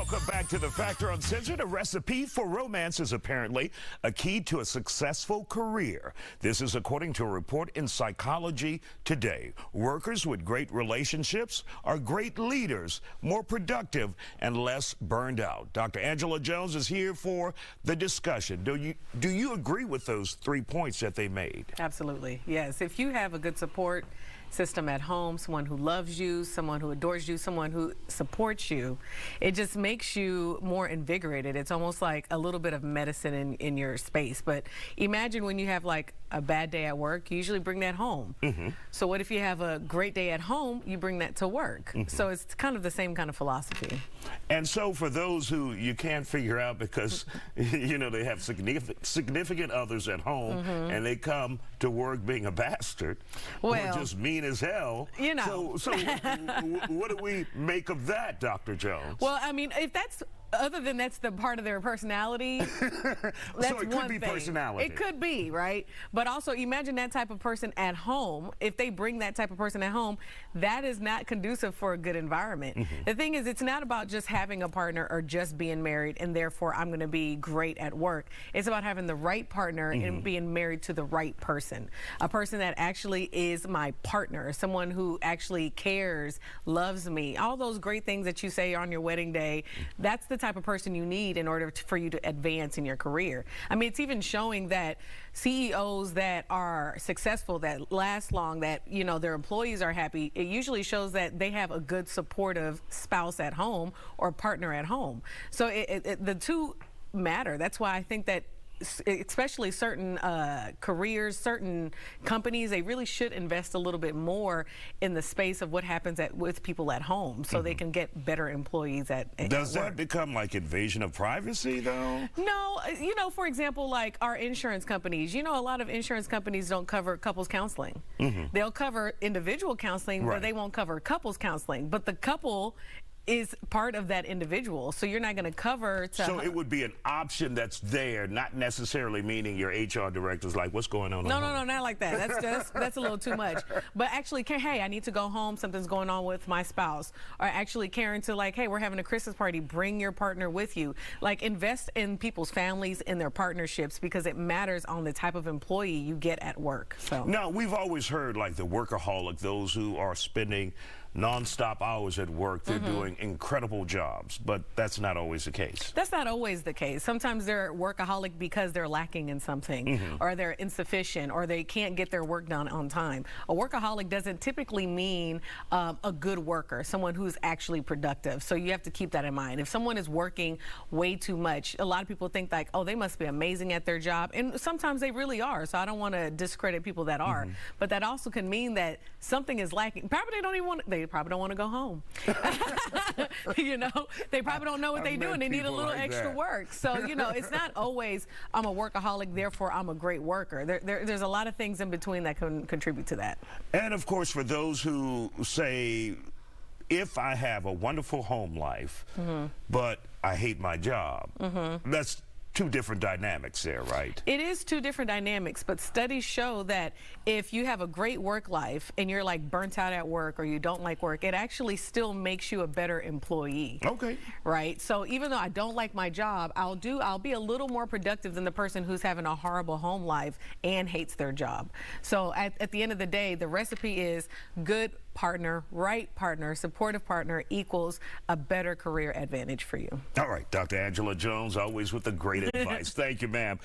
Welcome back to The Factor Uncensored. A recipe for romance is apparently a key to a successful career. This is according to a report in Psychology Today. Workers with great relationships are great leaders, more productive, and less burned out. Dr. Angela Jones is here for the discussion. Do you agree with those 3 points that they made? Absolutely, yes. If you have a good support system at home, someone who loves you, someone who adores you, someone who supports you, it just makes you more invigorated. It's almost like a little bit of medicine in your space. But imagine when you have like a bad day at work, you usually bring that home. So what if you have a great day at home, you bring that to work? So it's kind of the same kind of philosophy. And so for those who you can't figure out because, you know, they have significant others at home and they come to work being a bastard, or just mean as hell. You know. So what do we make of that, Dr. Jones? Well, I mean, if that's other than that's the part of their personality, that's so it could one be thing. Personality. It could be, right? But also imagine that type of person at home. If they bring that type of person at home, that is not conducive for a good environment. The thing is, it's not about just having a partner or just being married and therefore I'm going to be great at work. It's about having the right partner and being married to the right person. A person that actually is my partner, someone who actually cares, loves me, all those great things that you say on your wedding day. That's the type of person you need in order for you to advance in your career. I mean, it's even showing that CEOs that are successful, that last long, that, you know, their employees are happy, it usually shows that they have a good supportive spouse at home or partner at home. So the two matter. That's why I think that especially certain careers, certain companies, they really should invest a little bit more in the space of what happens with people at home so they can get better employees at Does work. that become like invasion of privacy, though? No, you know, for example, like our insurance companies, you know, a lot of insurance companies don't cover couples counseling. They'll cover individual counseling, but they won't cover couples counseling. But the couple is part of that individual, so you're not going to cover. So it would be an option that's there, not necessarily meaning your HR director's like, what's going on? No, not like that. That's a little too much. But actually, hey, I need to go home. Something's going on with my spouse. Or actually caring to like, hey, we're having a Christmas party. Bring your partner with you. Like invest in people's families, in their partnerships, because it matters on the type of employee you get at work. So now we've always heard like the workaholic, those who are spending non-stop hours at work, they're doing incredible jobs, but that's not always the case. That's not always the case. Sometimes they're workaholic because they're lacking in something, or they're insufficient, or they can't get their work done on time. A workaholic doesn't typically mean a good worker, someone who's actually productive. So you have to keep that in mind. If someone is working way too much, a lot of people think like, oh, they must be amazing at their job, and sometimes they really are. So I don't want to discredit people that are, but that also can mean that something is lacking. Probably they probably don't want to go home. You know, they probably don't know what they do and they need a little extra work. So, you know, it's not always I'm a workaholic, therefore I'm a great worker. There's a lot of things in between that can contribute to that. And of course, for those who say, if I have a wonderful home life, but I hate my job, that's two different dynamics there, right? It is two different dynamics, but studies show that if you have a great work life and you're like burnt out at work or you don't like work, it actually still makes you a better employee. Okay. Right? So even though I don't like my job, I'll be a little more productive than the person who's having a horrible home life and hates their job. So at the end of the day, the recipe is good partner, right partner, supportive partner equals a better career advantage for you. All right, Dr. Angela Jones, always with the great advice. Thank you, ma'am.